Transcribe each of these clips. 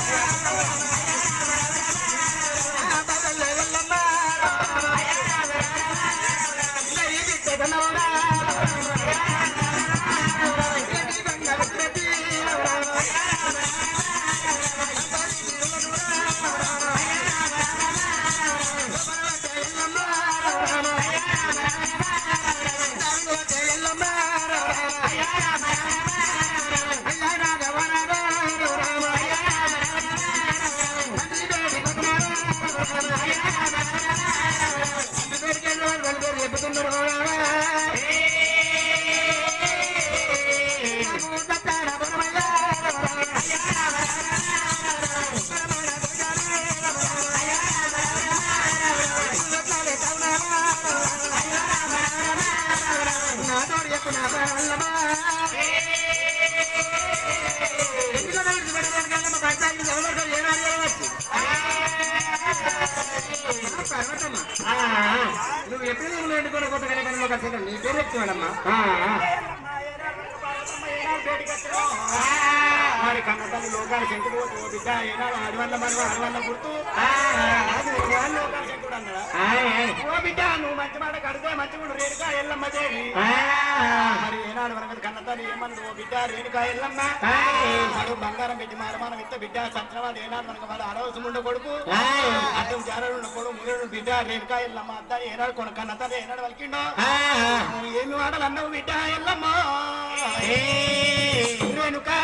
Yeah. మరి కన్నతల్లి లోకాలు శంకుడు బిడ్డ ఏనాడు ఆడవల్ల మనం ఆడవల్ల గుర్తు లోకాలు శంకుడు అన్నాడా ఓ బిడ్డ నువ్వు మంచి మాట కడితే మంచిగుండు రేణుకా ఎల్లమ్మ దేవి మరి ఏనాడు వరకు కన్నతల్లి ఏమన్నా ఓ బిడ్డ రేణుకా ఎల్లమ్మ వాడు బంగారం పెట్టి మారమానం ఇస్తే బిడ్డ సత్యవాడు ఏనాడు మనకు వాడు అడవసం ఉండ కొడుకు అడ్డం జారడు ఉన్న కొడుకు మురడు బిడ్డ రేణుకా ఎల్లమ్మ అద్దా ఏనాడు కొను కన్నతల్లి ఏనాడు వలికిండో నువ్వు ఏమి వాడలు అన్నావు బిడ్డ ఎల్లమ్మ రేణుకా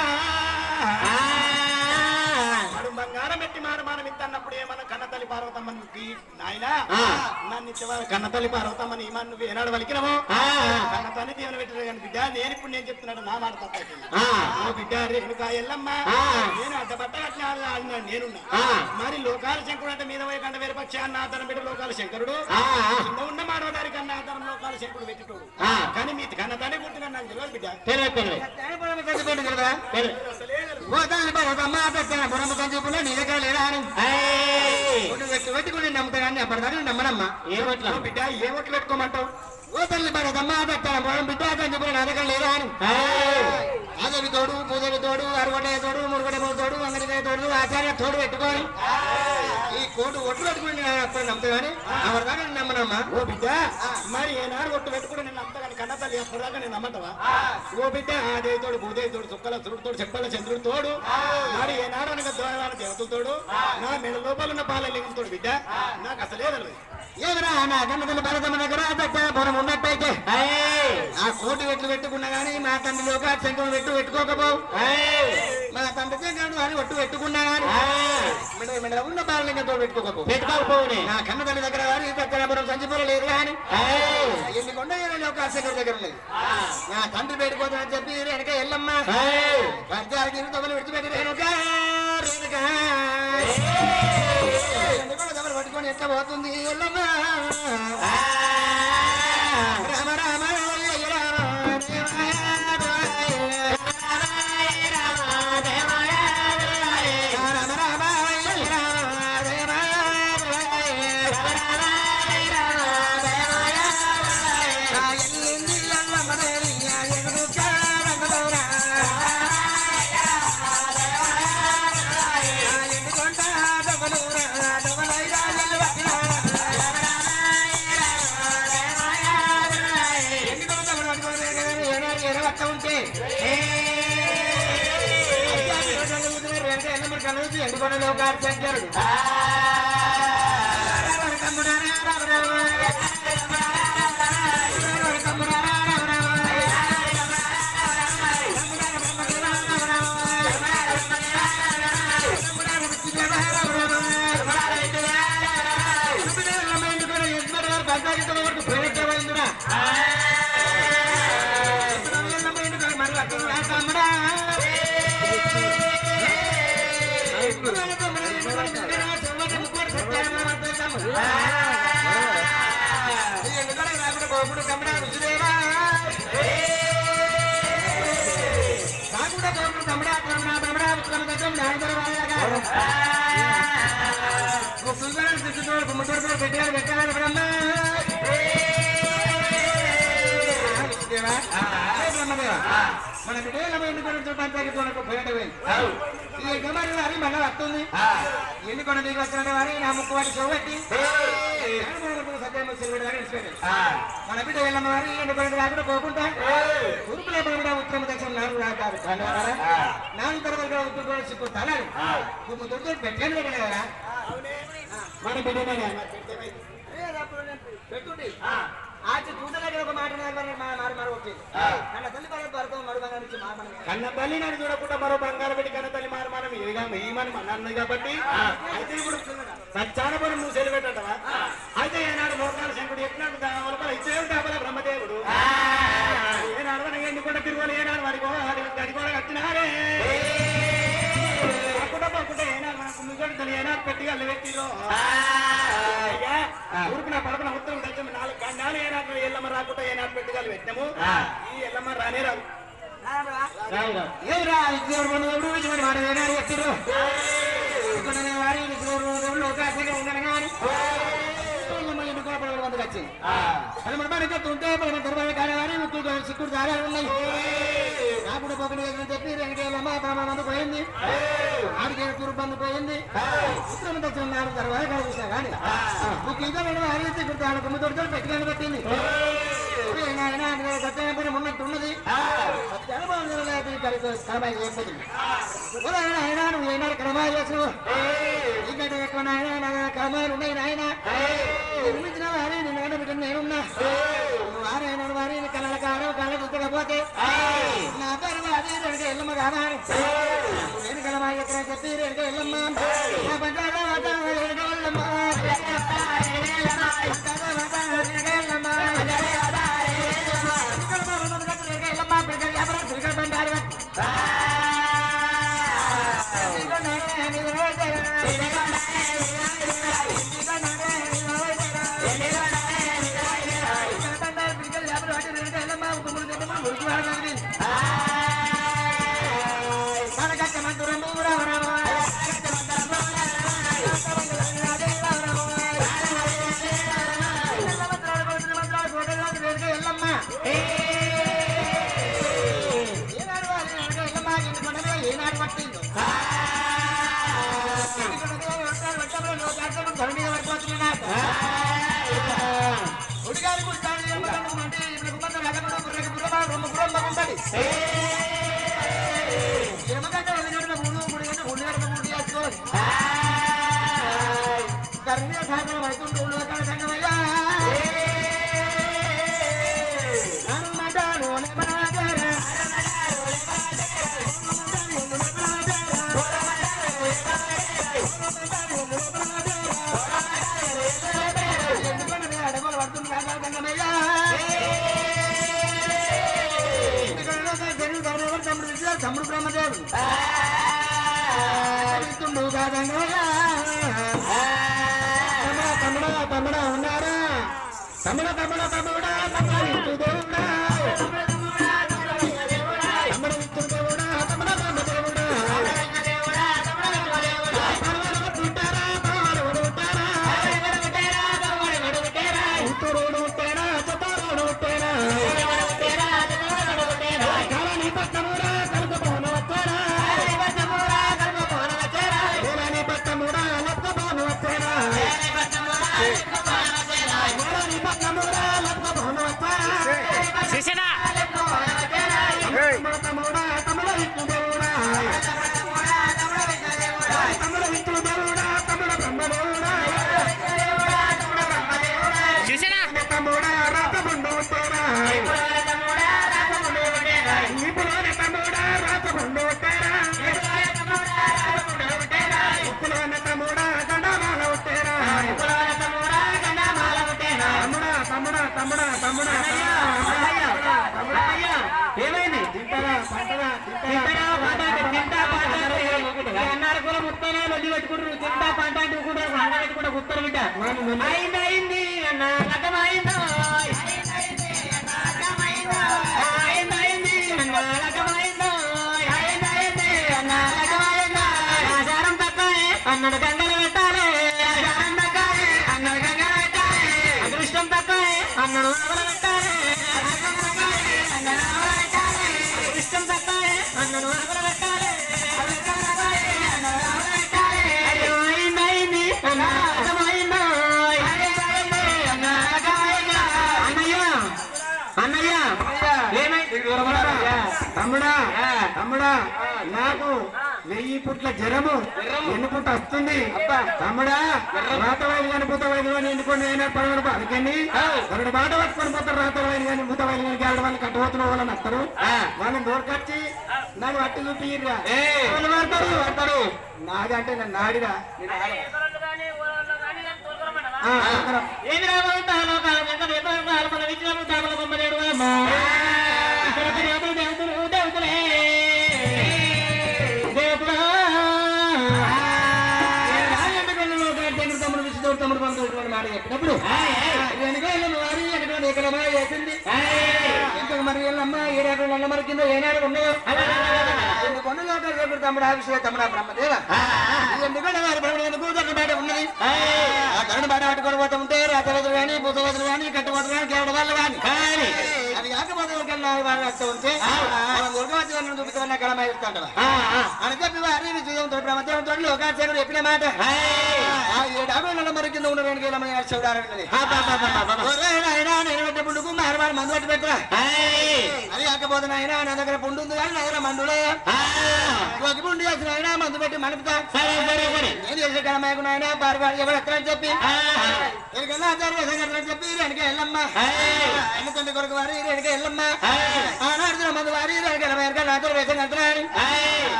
బంగారం పెట్టి మారమానం ఇద్దన్నప్పుడు ఏమన్నా కన్నతల్లి పార్వతమ్మకి నాయన నన్ను ఇచ్చేవారు కన్నతల్లి పార్వతమ్మని ఏమన్నా నువ్వు ఏనాడు వలికినవో కన్నతల్లి దీవెన పెట్టలేదు కానీ బిడ్డ నేను ఇప్పుడు నేను చెప్తున్నాడు నా మాట తప్ప బిడ్డ రేణుకా ఎల్లమ్మ నేను అడ్డబట్ట కట్టిన నేనున్నా మరి లోకాల శంకరుడు అంటే మీద పోయకుండా వేరే పక్షి అన్న ఆతరం పెట్టి లోకాల శంకరుడు కింద ఉన్న మానవదారి కన్నా ఆతరం లోకాల శంకరుడు పెట్టేటోడు కానీ మీ కన్నతల్లి పుట్టిన నాకు తెలియదు బిడ్డ నీ దగ్గర లేదా పెట్టుకుని నమ్ముతా కానీ అప్పటిదాకా నమ్మనమ్మా ఏమట్లా బిడ్డ ఏమట్లు పెట్టుకోమంటావు ఓ తల్లి పడదమ్మా పెట్టాను బిడ్డ అని చెప్పిన నా దగ్గర లేదా అని అదవి తోడు పూజలు తోడు అరగొట్టే తోడు మురుగొట్టే తోడు అంగడికాయ తోడు ఆచార్య తోడు పెట్టుకోని ఈ కోటు ఒట్లు పెట్టుకుని అప్పుడు నమ్ముతా కానీ అప్పటిదాకా నేను నమ్మనమ్మా ఓ బిడ్డ మరి ఏనాడు ఒట్టు పెట్టుకుని నేను నమ్ముతా కానీ కన్నతల్లి అప్పటిదాకా నేను నమ్మటవా ఓ బిడ్డ ఆదేవి తోడు భూదేవి తోడు చుక్కల చురుడు తోడు చెప్పల చంద్రుడు తోడు మరి ఏనాడు అనగా దోరవాడ దేవతల తోడు నా మెడ లోపల ఉన్న పాల లింగం తోడు బిడ్డ నాకు అసలే తెలియదు ఏమరా నా కన్నతల్లి పరదమ్మ దగ్గర పొరం ఉన్నట్టయితే ఆ కోటి వెట్లు పెట్టుకున్నా గానీ మా తండ్రి లోక శంకరం పెట్టుకోకపోవు మా తండ్రి శంకరుడు అని ఒట్టు పెట్టుకున్నా గానీ మెడ ఉన్న బాలలింగంతో పెట్టుకోకపోవు నా కన్నతల్లి దగ్గర కానీ దగ్గరపురం సంచిపురం లేదు కానీ ఎన్ని కొండ లోక శంకరు దగ్గర లేదు నా తండ్రి పెట్టుకోదని చెప్పి వెనక ఎల్లమ్మ పంచాలకి తొమ్మిది విడిచిపెట్టి రేణుకా పట్టుకొని ఎట్లా పోతుంది ఎల్లమ్మ రామ రామ ఎండుకొండ లోకాల శంకరుడు మన బిడ్డ వారి మళ్ళీ వస్తుంది ఎన్నికొండ దిగి వచ్చిన వారి నా ముక్కు వాటి చూపెట్టి మన బిడ్డ వెళ్ళమ్మ వారి ఎన్నికొండ రాకుండా పోకుండా తూర్పులో కూడా ఉత్తరం దక్షిణ నాలుగు రాకారు నాలుగు తరగతి ఉత్తర కూడా సిక్కు తలాలి దొరికి పెట్టాను పెట్టాను కదా మన బిడ్డ పెట్టుండి కన్న తల్లి నన్ను చూడకుండా మరో బంగారం పెట్టి కన్న తల్లి మారమానం ఏమని అన్నది కాబట్టి అయితే ఇప్పుడు సచ్చానపురం నువ్వు సెలబెట్టవా అయితే ఏనాడు లోకాల శంకుడు ఎట్లాంటి లోపల ఇచ్చే డాబల బ్రహ్మదేవుడు ఏనాడు మనకి ఎన్నుకుంట తిరుగులు ఏనాడు వారికి గడి కూడా కట్టినారే పక్కకుంటే ఏనాడు మన కుమ్మిగొడ్డు తల్లి ఏనాడు పెట్టి అల్లు పెట్టిరో ఊరుకున్న పడపన ఉత్తరం తెచ్చాము 4 గండాలు ఏనాడు ఎల్లమ్మ రాకుండా ఏనాడు పెట్టుకోవాలి పెట్టాము ఈ ఎల్లమ్మ రానే రాదు చిక్కుడు దారాలు ఉన్నాయి కాకుండా పోకుండా చెప్పి వెంకటేశ్వరమ్మ మందు పోయింది ఆడికి తూర్పు బంధు పోయింది ఉత్తరం దక్షిణ 4 తర్వాత చూసా కానీ నీకు ఇంకా మేడం ఆలోచించి ఇప్పుడు దాని గుమ్మతోడితో పెట్టిన పెట్టింది సత్యనారాయణ ఉన్నట్టున్నది ఆయన నువ్వు ఏనాడు క్రమాలు చేసినావు ఇంకంటే ఎక్కువ నాయన క్రమాలు ఉన్నాయి నాయన నిర్మించిన వారి నేను బిడ్డ నేనున్నా వారైనా వారి కళ్ళ కారం కళ్ళ దుద్దకపోతే నా పేరు అది రెండు ఎల్లమ్మ కాదా నేను కలమా ఎక్కడ చెప్పి రెండు ఎల్లమ్మ నా పంచాయతీ ఎల్లమ్మ తమ్ముడు బ్రహ్మదేవుడు తమ్ముడా తమ్ముడా ఉన్నారా తమ్ముడా తమ్ముడా తమ్ముడా ఏమైంది అన్నారు కూడా ముత్తనే లొల్లి పెట్టుకుంటారు తింటా పంట పెట్టుకుంటా గుత్తరు బిడ్డ అయింది అయింది అన్న లగ్గమైందో అయింది అయింది అన్న లగ్గమైందో అయింది అయింది అన్న లగ్గమైందో ఆచారం తక్కువే అన్నడు గంగలు పెట్టాలి ఆచారం తక్కువే అన్నడు గంగలు పెట్టాలి అదృష్టం తక్కువే అన్నడు నగలు పెట్టాలి అదృష్టం తక్కువే అన్నడు నగలు పెట్టాలి తమ్ముడా తమ్ముడా నాకు 1000 పుట్ల జ్వరము ఎన్ని పుట్ట వస్తుంది తమ్ముడా రాత వైద్యు కానీ భూత వైద్యు కానీ ఎన్నుకొని అయినా 12 పదకండి 2 బాట పట్టుకొని పోతారు రాత వైద్యు కానీ భూత వైద్యు కానీ గేడ వాళ్ళు కట్టబోతున్న వాళ్ళని వస్తారు వాళ్ళని దోరకొచ్చి నాకు అట్టు చూపిరా వాళ్ళు పడతారు నాదంటే నన్ను నాడిరా ఏది రాబోతాలో తమ్ముడు పండుగ మాట చెప్పినప్పుడు వేసింది ఇంకా మరి వీళ్ళమ్మ ఏడాది మరి కింద ఏనాడు ఉన్నాయో కొనుగోలు తమ్ముడు ఆవిషయ తమ్ముడా బ్రహ్మదేవ ఎందుకంటే వారి బ్రహ్మ బయట ఉన్నది ఆ కరుణ బయట పట్టుకొని పోతూ ఉంటే రాతవతులు కానీ భూతవతులు కానీ కట్టుబతులు కానీ కేవడ వాళ్ళు కానీ అవి కాకపోతే చేస్తూ ఉంటే దుర్గవతి చూపుతున్న కళ ఇస్తాడు అని చెప్పి వారి విజయంతో ప్రమత్యంతో లోకాచార్యుడు చెప్పిన మాట మరి కింద ఉన్న శివుడారన్నది నేను పెట్టే పుండుకు మారవాడు మందు పట్టి పెట్టరా అది కాకపోతే ఆయన నా దగ్గర పుండు ఉంది కానీ నా దగ్గర మందులే ఒక పుండు చేసిన ఆయన మందు పెట్టి మనుపుతా నేను చేసే కళమయ్యకు నాయన బారివాడు ఎవరు ఎక్కడని చెప్పి ఎక్కడన్నా ఆచార్య చెప్పి వెనక వెళ్ళమ్మ అన్న తండ్రి కొరకు వారి వెనక వెళ్ళమ్మ ఆనాడుతున్న మందు వారి వెనక వేసం కడుతున్నాడు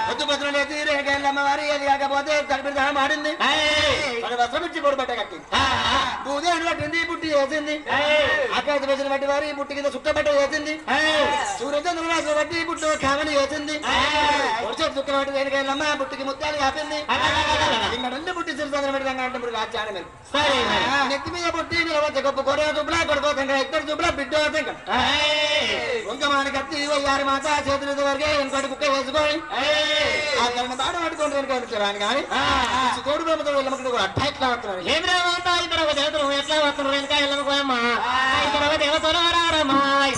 పొద్దు పొద్దున లేచి వెనక వెళ్ళమ్మ వారి అది కాకపోతే తడిపి దానం ఆడింది వస్త్రం ఇచ్చి కూడా బట్ట కట్టి పూజలు పట్టింది బుట్టి వేసింది ఆకాశ వేసిన బట్టి వారి బుట్టి కింద చుట్టబట్ట వేసింది సూర్యచంద్రుడు బట్టి బుట్టు కామని వేసింది చుక్క బట్టి వెనక వెళ్ళమ్మ బుట్టికి ముత్యాలు కాపింది ఇంకా రెండు బుట్టి సిరిచంద్ర పెట్టంగా అంటే ఇప్పుడు రాచాడు మీరు నెత్తి మీద బుట్టి నిలవచ్చు గొప్ప కొరే చుబ్బలా కొడుకోసం ఇద్దరు చుబ్బలా బిడ్డ వంకమాని కత్తి 6 మాస చేతులు వరకే ఇంకోటి కుక్క వేసుకొని ఆ తన తాడు పట్టుకొని వెనకాని కానీ తోడు బ్రహ్మతో వెళ్ళమని కూడా అట్టా ఎట్లా వస్తున్నారు ఏమి రావుతా ఇతర దేవతలు ఎట్లా వస్తున్నారు వెనక వెళ్ళమకోయమ్మా ఇతర దేవతలు రారమాయ్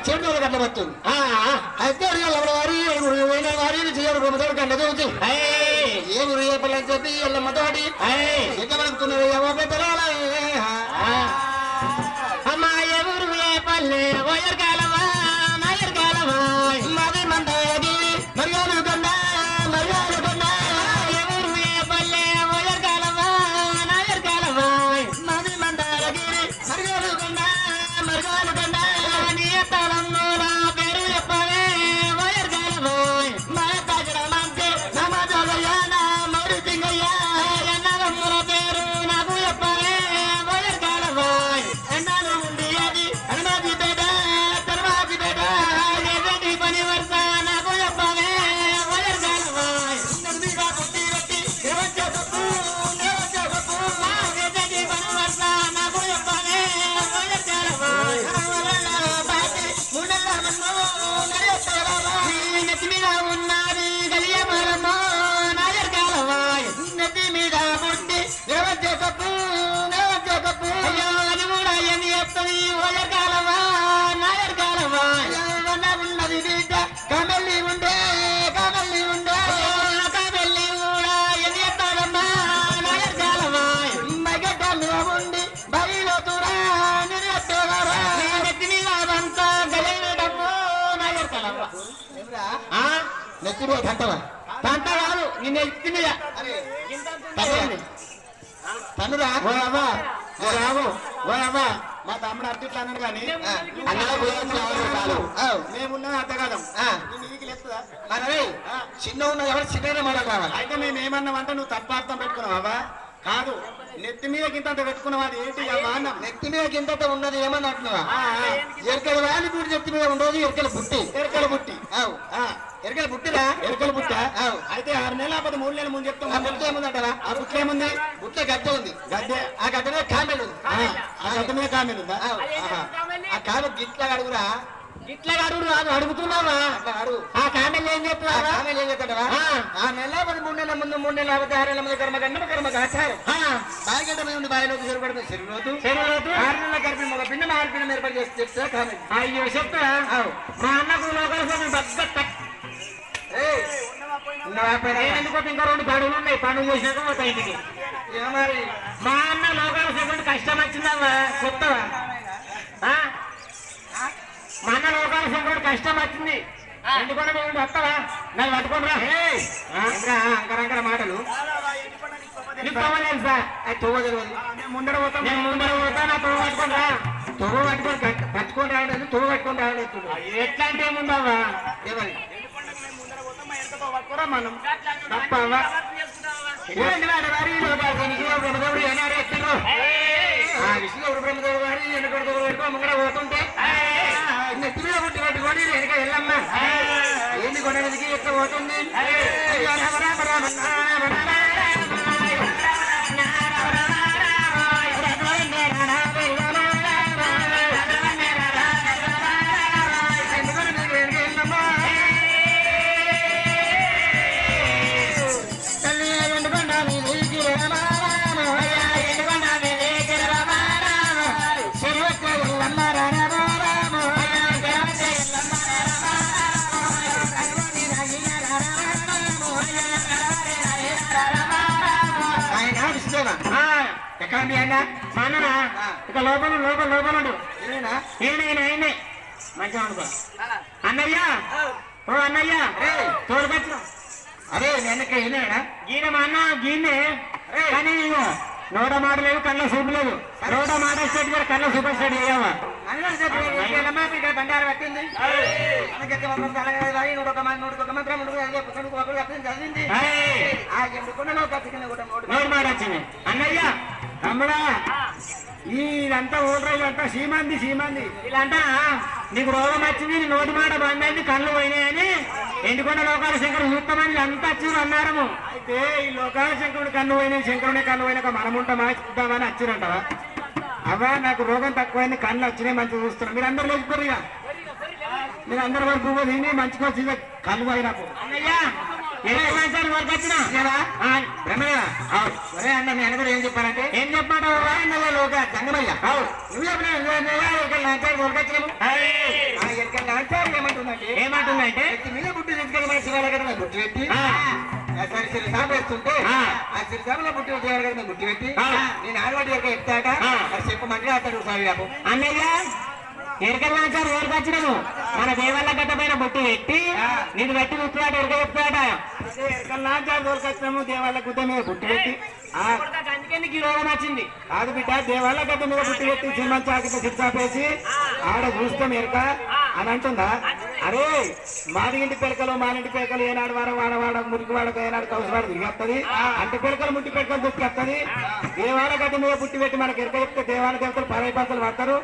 చెడు కట్ల వస్తుంది అయితే వారి వారి చేయరు బ్రహ్మతోడు కంట చూసి ఏ గురు ఏ పిల్లని చెప్పి ఎల్లమ్మతోటి ఎక్కబడుతున్నారు ఏమో పెద్దలు అమ్మా ఏ గురు ఏ పల్లె ఓయర్ కాలమా నాయర్ కాలమా మాది మందగి మర్యాలు కొండ మర్యాలు కొండ ఏ గురు ఏ పల్లె ఓయర్ కాలమా నాయర్ కాలమా మాది మందగి మర్యాలు కొండ మర్యాలు కొండ నెత్తి మీద గంటవా గంట కాదు నిన్న ఎత్తి మీద తనురా మా తమ్ముడు అర్థిట్లా అన్నాడు కానీ మేమున్నా అర్థకాలం చిన్న ఉన్న ఎవరు చిన్న మాట కావాలి అయితే మేము ఏమన్నామంటే నువ్వు తప్ప అర్థం పెట్టుకున్నావా కాదు నెత్తి మీద గింత పెట్టుకున్నావా అది ఏంటి అన్నం నెత్తి మీద గింత ఉన్నది ఏమన్నా అంటున్నావా ఎరకల వ్యాలి పూడి నెత్తి మీద ఉండదు ఎరకల బుట్టి ఎరకల బుట్టిరా ఎరకల బుట్ట అయితే 6 నెలల 3 నెలల ముందు చెప్తాం ఆ బుట్ట ఏముందంటారా ఆ బుట్ట ఏముంది బుట్ట గద్దె ఉంది గద్దె ఆ గద్దె మీద కామెల్ ఉంది ఆ గద్దె మీద కామెల్ ఉందా ఆ కామెల్ గిట్లా అడుగురా ఇట్లా అడుగుడు రాదు అడుగుతున్నావా అట్లా అడుగు ఆ కామెల్ ఏం చెప్తావా కామెల్ ఏం చెప్తావా ఆ నెల 3 నెలల ముందు 3 నెలల 6 నెలల ముందు కర్మ ఆచారం బాయిగడ్డ మీద ఉండి బాయిలోకి చెరుపడమే చెరువులోతు 6 నెలల గర్భిణి మగ పిండం 6 పిండం ఏర్పాటు చేసి చెప్తా కామెల్ అయ్యో చెప్తా మా అన్నకు లోకల్ ఎందుకు ఇంకా 2 గడువులు ఉన్నాయి, పండుగ చేసినాక పోతా ఇంటికి. మరి మా అన్న లోకాల సెకండ్ కష్టం వచ్చిందమ్మా చెప్తావా? మా అన్న లోకాల సెకండ్ కష్టం వచ్చింది, ఎందుకంటే మేము వస్తావా? నాకు పట్టుకోండి రా. అంకరంకర మాటలు నీకు తవ్వలేదు సార్, అది తొవ్వ తెలియదు. నేను ముందర పోతా నా తొవ్వ పట్టుకోండి రా. తొవ్వ పట్టుకొని రావడం తొవ్వ పట్టుకొని రావడం ఎట్లా అంటే ఏముందావా? ఏమని మనం తప్పవా? విష్ణుడు బ్రహ్మదేవుడు గారి వెనకడు ముంగడ పోతుంటే నెత్తిలో పుట్టి పట్టుకొని వెనక వెళ్ళమ్మా ఏంది కొనడానికి ఎట్లా పోతుంది? ఎక్కడ మీ అన్న? మా అన్ననా ఇక లోపల ఈయనే మంచిగా అనుకో. అన్నయ్య ఓ అన్నయ్య తోడుకొచ్చు. అరే వెనక ఈయన గీన మా అన్న గీనే, కానీ ఇగో నోట మాట లేదు, కళ్ళ చూపు లేదు. నోట మాట స్టేట్ గారు కళ్ళ సూపర్ స్టేట్ అయ్యావా? బండారు పట్టింది చదివింది. నోటి మాట వచ్చింది. అన్నయ్య తమ్ముడా, ఇదంతా ఓటర్లంతా సీమంది ఇలాంటా నీకు రోగం వచ్చింది, నీ నోటి మాట బందైంది, కళ్ళు పోయినాయని ఎండుకొండ లోకాల శంకరుడు చూస్తామని అంతా వచ్చిరు అన్నారము. అయితే ఈ లోకాల శంకరుడు కన్ను పోయినాయి, శంకరుని కన్ను పోయినాక మనం ఉంటామా చూద్దామని వచ్చిరంటవా? అవా నాకు రోగం తక్కువైంది, కళ్ళు వచ్చినాయి, మంచిగా చూస్తున్నాం. మీరు అందరు లేకపోరు ఇక, మీరు అందరు వరకు పువ్వు తిని మంచిగా వచ్చి కళ్ళు పోయినప్పుడు. అన్నయ్య వరకు వచ్చినా ఒరే అన్న మీ అన్న ఏం చెప్పారంటే ఏం చెప్పాడు? లోక జంగమయ్య నువ్వు ఏమంటుందంటే మీద బుట్టి తీసుకెళ్ళి మన శివాల కదా బుట్టి పెట్టి సరే సరే సాపేస్తుంటే ఆ సిరిసాబులో బుట్టి వచ్చేవారు కదా బుట్టి పెట్టి నేను ఆడవాడి యొక్క ఎత్తాక చెప్పమంటే అతడు సారి అన్నయ్య ఎరకల్లాంచారు ఓడికొచ్చినాము, మన దేవాల గడ్డ పైన బొట్టు పెట్టి నేను పెట్టి చూస్తున్నాడు, ఎరక చెప్తాడ ఎరకల్లాంచారు దొరికొచ్చినాము, దేవాల గుడ్డ మీద బుట్టి పెట్టి అందుకే నీకు రోగం వచ్చింది. కాదు బిడ్డ, దేవాల గడ్డ మీద బుట్టి పెట్టి సినిమా చాకితో సిరిచాపేసి ఆడ చూస్తాం ఎరక అని అంటుందా? అరే మాది ఇంటి పిలకలు మాలింటి పిలకలు ఏనాడు వాడ మురికి వాడక ఏనాడు కౌసవాడు తిరిగేస్తుంది, అంటి పిలకలు ముట్టి పిలకలు దుక్కేస్తుంది. దేవాల గడ్డ మీద బుట్టి పెట్టి మనకి ఎరక చెప్తే దేవాల దేవతలు 10 పైసలు పడతారు.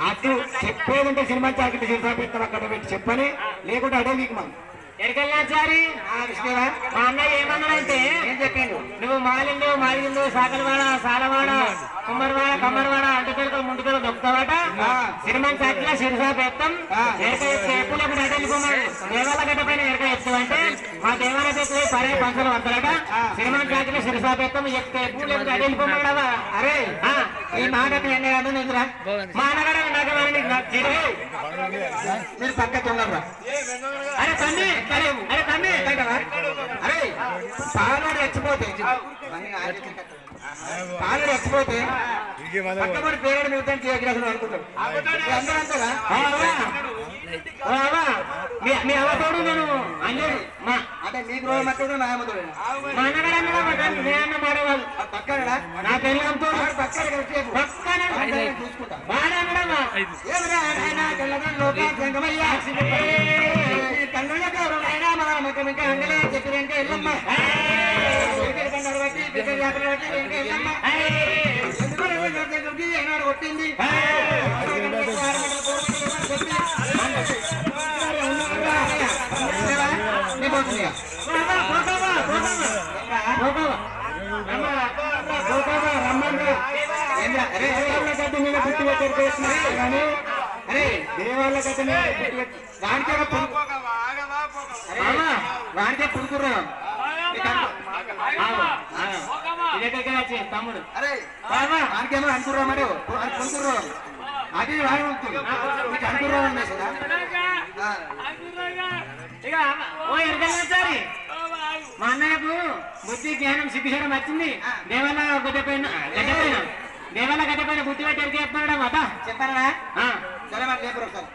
అటు చెప్పేదంటే సినిమా చాకిటి సినిమా పెడతాం అక్కడ పెట్టి చెప్పని, లేకుంటే అడే మీకు మనం ఎరకెళ్ళాచారి. మా అన్నయ్య ఏమన్నాడంటే ఏం చెప్పాను, నువ్వు మాలిండు సాకలవాడ సాలవాడ కమ్మరవాడ అంటు పిల్లకలు ముందు పిల్లలు దొక్కుతావాట, సినిమా చాకిలా సిరిసా పెడతాం, ఎరక ఎప్పుడు అడెళ్ళిపోమాడు. దేవాల గడ్డ పైన ఎరక ఎత్తావంటే మా దేవాలయ పెట్టి 10 పైసలు పడతాడట, సినిమా చాకిలా సిరిసా పెడతాం, ఎప్పుడు లేకపోతే అడెళ్ళిపోమాడవా? అరే ఈ మాట మీ అన్న కాదు నిద్రా మా అన్నగడ మీరు పక్క తొందరరా. అరే తమ్మి అరే పాలు రెచ్చిపోతే పక్కబడి పేరు మిగతా చేయగలరు అనుకుంటారు అందరూ అంతగా. మీ అవతోడు నేను అంటే మీకు రోజు మట్టుడు నా అమ్మతోడు మా అన్నగడ అన్న మాడేవాళ్ళు పక్కన నా పెళ్ళంతో పక్కన చూసుకుంటా చెప్పినంటే వెళ్ళమ్మా ఏనాడు కొట్టింది అరే దేవాళ్ళ గడ్డ మీద వానికే పుడుకుర్రా తమ్ముడు. అరే వానికేమో అనుకుర్రా మరి పుడుకుర్రా అది వాడు అనుకుర్రా ఇక ఓ ఎరగల్లాచారి మా అన్నయ్యకు బుద్ధి జ్ఞానం సిగ్గుచడం వచ్చింది దేవల్ల గడ్డపైన దేవల్ల గడ్డపైన బుద్ధి పెట్టి ఎరిగి చెప్తున్నాడు మాట చెప్పారా సరే మాకు లేబర్ ఒకసారి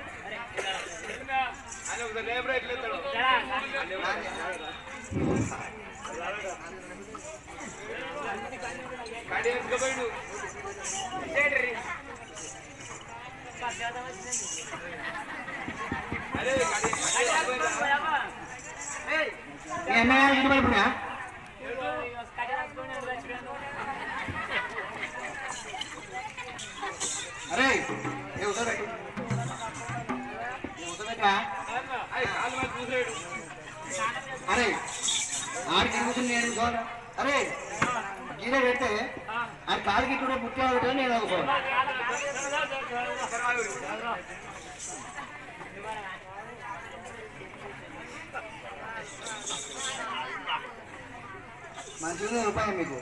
అన్నయ్య అరే అరే ఆడికి కూర్చుని నేను చూడ అరే గీడ పెడితే అది కాలికి కూడా పుట్టి అవుతుంది నేను అనుకో మంచిగా రూపాయి మీకు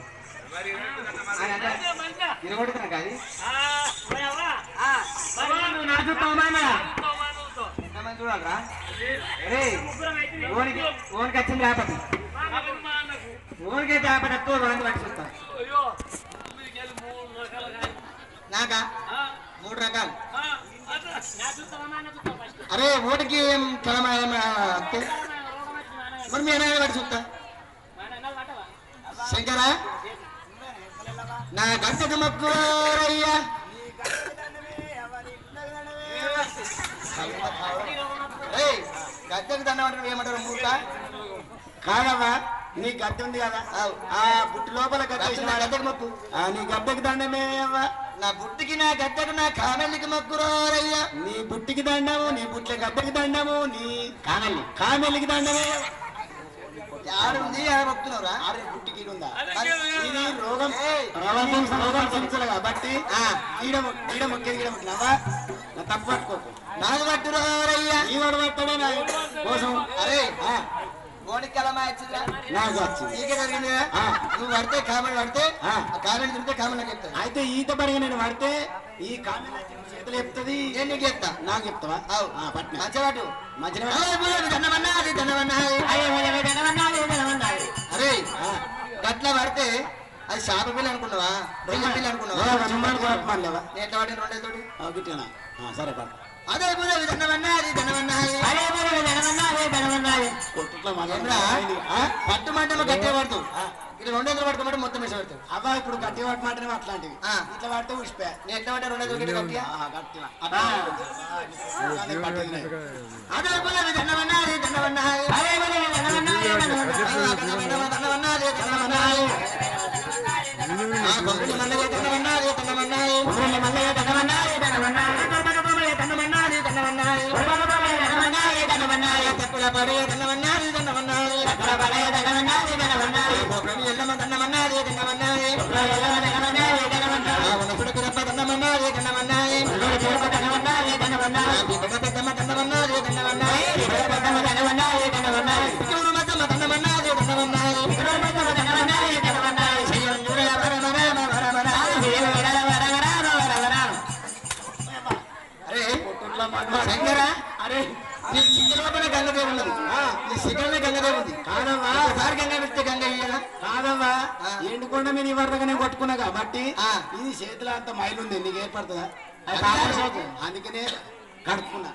ఇరగొడుతున్నా కాదు ఎంతమంది చూడాలరా రే ఓనికి వచ్చింది రాపతి ఓనికైతే రాపతి ఎక్కువ మంది పట్టి చూస్తా నాకా 3 రకాలు అరే ఓటికి ఏం మరి మీ అన్న పట్టి చూస్తా శంకరా నా గంటకు మక్కురయ్యా గద్దెకు దండం అంటే ఏమంటారు మూర్ఖ కాదవ్వా నీ గద్దె ఉంది కదా ఆ బుట్టి లోపల గద్దెకు మొక్కు నీ గద్దెకు దండమే అవ్వా నా బుట్టికి నా గద్దెకు నా కామెల్లికి మొక్కురోరయ్యా నీ బుట్టికి దండము నీ బుట్ల గద్దెకి దండము నీ కామెల్లికి దండమే ఆడుంది ఆడ మొక్కుతున్నావురా ఆడే బుట్టికి ఉందా ఇది రోగం రోగం సంచలు కాబట్టి ఈడ మొక్కేది ఈడ మొక్కినావా నా తప్పు పట్టుకోకు నాకు పట్టురోరయ్యా ఈ వాడు పట్టడే నా కోసం అరే నాకు వచ్చింది నీకే జరిగింది నువ్వు పడితే కామెంట్ పడితే కామెంట్ తింటే కామెంట్ నాకు చెప్తాను అయితే ఈత పరిగి నేను పడితే ఈ కామెంట్ చేతులు చెప్తుంది నేను నీకు చెప్తా నాకు చెప్తావా పట్టిన మంచివాటు అరే గట్ల పడితే అది శాప పిల్ల అనుకున్నావా పిల్ల పిల్ల అనుకున్నావా నేను ఎట్లా పడిన 2 తోటి గిట్టినా సరే పడ అదే పట్టు మాట గట్టిగా పడుతూ ఇక్కడ 200 పడుకోమంటే మొత్తం వేసి పడతాడు అవ్వ ఇప్పుడు గట్టిగా పట్టు మాటనే అట్లాంటివి ఇట్లా పడితే ఊసిపోయా నేను ఎట్లా పడ్డా 200 గట్టిగా శంకరా అరే గంగదే ఉన్నది ఈ శిఖరమే గంగదే ఉంది కాదమ్మా ఒకసారి గంగ పెడితే గంగ ఇయ్యనా కాదమ్మా ఎండుకొండ మీద ఇవ్వరుగానే కొట్టుకున్నా కాబట్టి ఇది చేతిలో అంత మైలు ఉంది నీకు ఏర్పడుతుందా అందుకనే కడుక్కున్నా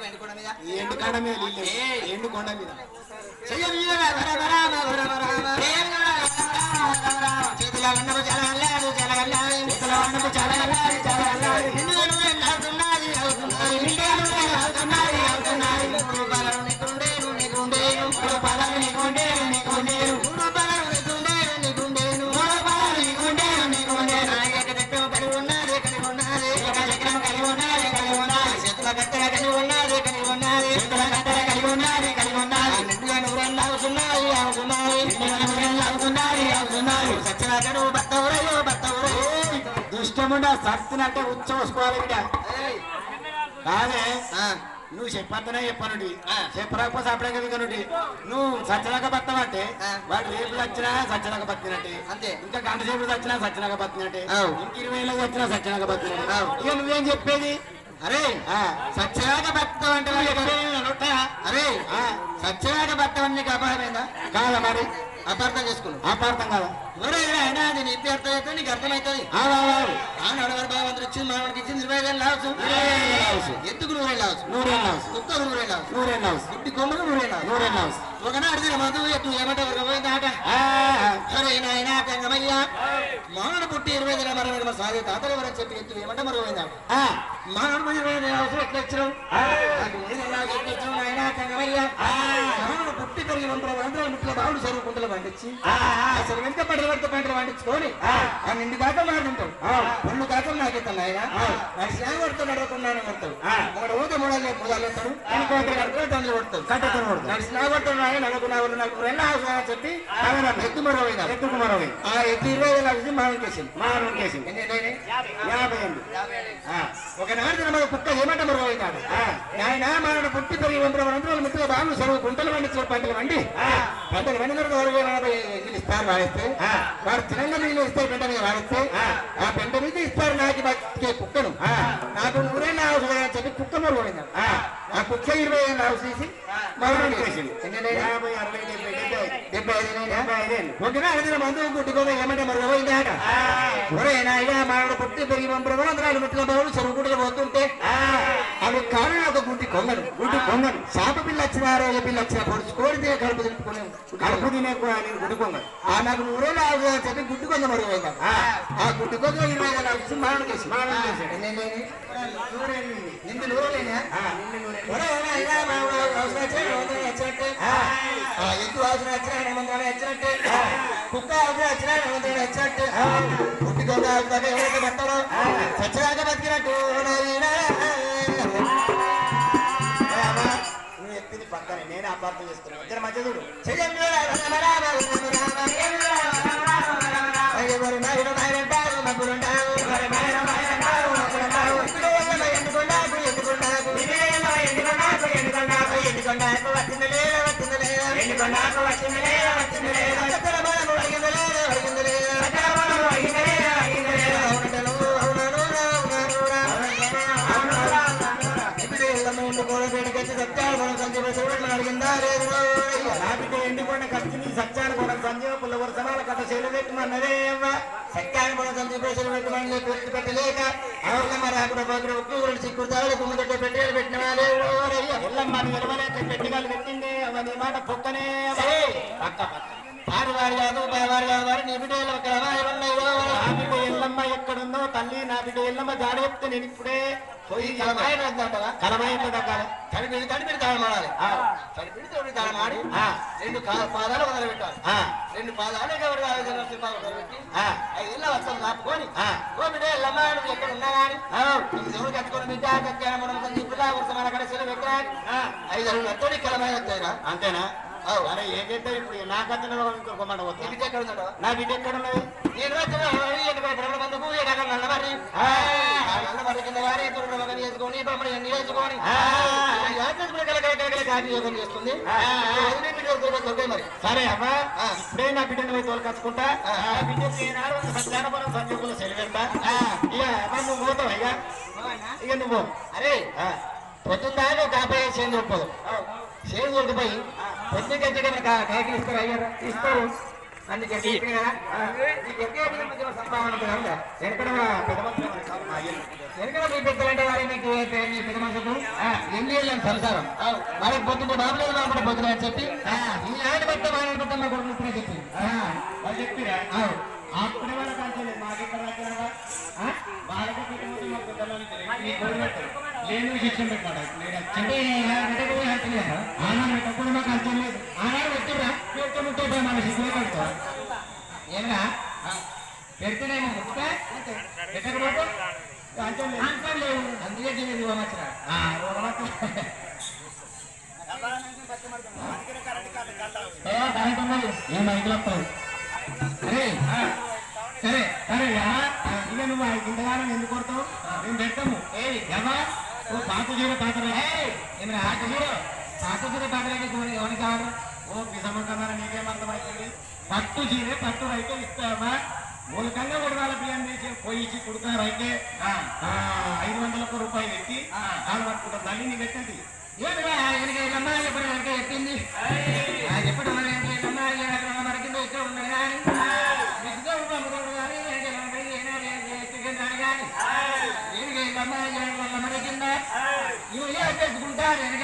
ఎండుకొండ మీద ఎండుకొండ మీద ఎండుకొండ మీద చేతిలో అన్నపు చాలా దుష్టముండా సత్తునంటే ఉచ్చోసుకోవాలి కాదే నువ్వు చెప్పొద్దనే చెప్పనుడి చెప్పరాకపోతే అప్పుడే కనుడి నువ్వు సచ్చలాగా బతావంటే వాడు రేపు వచ్చినా సచ్చలాగా బతినట్టే అంతే ఇంకా గంట సేపు వచ్చినా సచ్చలాగా బతినట్టే ఇంక 20 ఏళ్ళకి వచ్చినా సచ్చలాగా బతినట్టే ఇక నువ్వేం చెప్పేది అరే సత్యనాక భక్తం అంటే అరే సత్యనాక భక్తం అని నీకు అపాయమైందా కాదా మరి అపార్థం చేసుకున్నావు అపార్థం కాదా ఎవరైనా అయినా అది నీ అర్థం అయితే నీకు అర్థమవుతుంది నడవరు భగవంతుడు ఇచ్చింది మనకి ఇచ్చింది 20,000 లావచ్చు ఎందుకు 100,000 లావచ్చు కుక్కకు 100,000 లావచ్చు ఇంటి కొమ్మకు 100,000 లావచ్చు ఒకనాడు తిన మందు ఎత్తు ఏమంటారు పోయిందాట సరే నాయన గంగమయ్య మానవుడు పుట్టి 20,000 మరణ సాగే తాతలు ఎవరని చెప్పి ఎత్తు ఏమంటే మరపోయిందాట మానవుడు 20,000 అవసరం ఎట్లా ఇచ్చినావు నాయన గంగమయ్య మానవుడు పుట్టి పెరిగి 100 ముట్ల బావుడు చెరువు కుంటలు పండించి అసలు వెంట పడితే పంటలు పండించుకొని ఆ నిండు కాక మారుతుంటావు రెండు కాకలు నాకెత్తాను ఆయన వాడి శ్యామ పడుతూ నడవకున్నాను పడతావు ఒకటి ఊత మూడాలు వస్తాడు ఇంకోటి కడుపు తండ్రి పడతావు కట్టెత్తను పడతావు నడిచి నా పడుతున్నా నాకు రెండు అవసరం చెప్పి ఎత్తు మరవైంది ఎత్తుకు మరవైంది ఆ ఎత్తు 20,000 లక్షలు మానవం కేసింది 58 ఒకనాడు తిన కుక్క ఏమంట మరవైందాడు ఆయన మానవుడు పుట్టి పెరిగి 100 ముట్టుగా బాగులు సరువు కుంటలు పండించిన పంటలు వండి ఇస్తారు వాడిస్తే వాడు తినంగా నీళ్ళు ఇస్తారు పెంట మీద వాడిస్తే ఆ పెంట మీద ఇస్తారు నాకు బతికే కుక్కను నాకు 100,000 అవసరం అని చెప్పి కుక్క మరవైంది ఆ కుక్క 20,000 అవసరం తీసి మరణం చేసింది 75 ఒకనాడు మందు గుడ్డుకోగా ఏమంటే మరవైంది ఆట ఒరేనా ఇక మానవుడు పుట్టి పెరిగి 100 ముట్టుగా బాగులు సరువు గుడ్డలు పోతుంటే అవి కారణం ఒక గుడ్డి కొంగను శాప పిల్ల వచ్చిన ఆరోగ్య పిల్ల వచ్చిన పొడుచు కోడితే కడుపు తినే గుడ్డి కొంగ నాకు 100,000 అవసరం చెప్పి గుడ్డి కొంగ మరుగైందా ఆ గుడ్డి కొంగ 20,000 అవసరం మారణ చేసి నిండు 100,000 ఎక్కువ అవసరం వచ్చిన వచ్చినట్టే కుక్క అవసరం వచ్చిన వచ్చినట్టే గుడ్డి కొంగ ఎవరైతే పడతారో చచ్చరాక బతికినట్టు ఎత్తింది పక్కనే నేనే అపార్థం చేస్తున్నాను ఇద్దరు మధ్య చూడు అడిగిందా లేదు నాటితో ఎండిపోయిన కత్తిని సత్యాన్ని కూడా సంజీవ పుల్లవర సమాల కథ చేలు పెట్టమన్నదే సత్యాన్ని కూడా సంజీవ పేషలు పెట్టమని పూర్తి పెట్టలేక అవసరం రాకుండా పోతున్న ఉప్పు చిక్కుతాడు కుమ్మగడ్డ పెట్టేలు పెట్టిన వాళ్ళే ఎల్లమ్మ నిలవలేక పెట్టిగాలు పెట్టింది అవన్నీ మాట పొక్కనే పక్క ఆడవారు కాదు బావారు కాదు వారు నీ బిడ్డలు ఒక నా బిడ్డ ఎల్లమ్మ ఎక్కడుందో తల్లి నా బిడ్డ ఎల్లమ్మ జాడ చెప్తే నేను ఇప్పుడే పోయి కలమాయిందా తడిపిడి తాళం ఆడాలి తడిపిడి తోడి తాళం ఆడి 2 పాదాలు వదలబెట్టాలి 2 పాదాలు పెట్టి 5 ఏళ్ళ వస్తాను ఆపుకొని ఓ బిడ్డ ఎల్లమ్మ ఎక్కడ ఉన్నా కానీ దేవుడు కట్టుకొని బిడ్డ కట్టాను ఇప్పుడు మన కడ సెలవు పెట్టాలి 5 అడుగులు వస్తాడు కలమాయి వస్తాయిరా అంతేనా అరే ఏదైతే ఇప్పుడు నా కథ ఇంకొక మాట పోతుంది బిడ్డ ఎక్కడ ఉన్నాడు నా బిడ్డ ఎక్కడ ఉన్నది నేను బంధుకు నల్లవారి నల్లవారి కింద వారి మగని వేసుకొని బొమ్మని అన్ని వేసుకొని యోగం చేస్తుంది మరి సరే అమ్మా ఇప్పుడే నా బిడ్డను పోయి తోలుకొచ్చుకుంటా బిడ్డ సత్యానపురం సంజీవులు సెలవెంటా ఇక నువ్వు పోతావు అయ్యా ఇక నువ్వు అరే పొద్దున్న కాపాయ చేంజ్ ఒప్పదు చేంజ్ దొరికిపోయి పొద్దుకెళ్ళి కాయకులు ఇస్తారు అయ్యారా ఇస్తారు అందుకే సంభావన ఎక్కడ ఎక్కడ మీ పెద్దలంటే వారి మీకు మీ పెద్ద మనసుకు ఎన్ని వెళ్ళాను సంసారం వాళ్ళకి పొద్దుంటే బాబులేదు బాబు పొద్దున అని చెప్పి ఈ ఆయన పెద్ద ఆయన పెద్ద మా కొడుకు ఇప్పుడే చెప్పి వాళ్ళు చెప్పిరా అప్పుడే వాళ్ళ కాల్చలేదు మాకెక్కడ వాళ్ళకి నేను శిక్షణ పెట్టాడు ఆనాడు పెట్టకుండా మాకు అర్థం లేదు ఆనాడు పెట్టిరా పెట్టుకుంటే మన శిక్షణ పెడతా ఏమన్నా పెడితేనేమో ముక్క పెట్టకపోతే అంతం లేవు అందుకే తినేది ఓమచ్చరా కరెంట్ ఉన్నది ఏం మైకులు వస్తావు అరే సరే సరే ఇక నువ్వు ఇంతకాలం ఎందుకు కొడతావు మేము పెట్టాము ఎవా ఓ పాత చీర పాత్ర ఏమైనా ఆట చీర పాత చీర పాత్రకి ఎవరికి కావాలి ఓ పిసమ్మ కన్నా నీకేమర్థమవుతుంది పట్టు చీర పట్టు రైతు ఇస్తామా మూలకంగా ఉడవాల బియ్యం తీసి పోయిచ్చి కుడతారు అయితే 500 రూపాయలు పెట్టి వాళ్ళు పట్టుకుంటారు తల్లిని పెట్టండి చెప్పింది ఎప్పుడు మరికిందో ఇక్కడ ఉండదు కానీ మరికిందా ఇవి తెచ్చుకుంటారు వెనక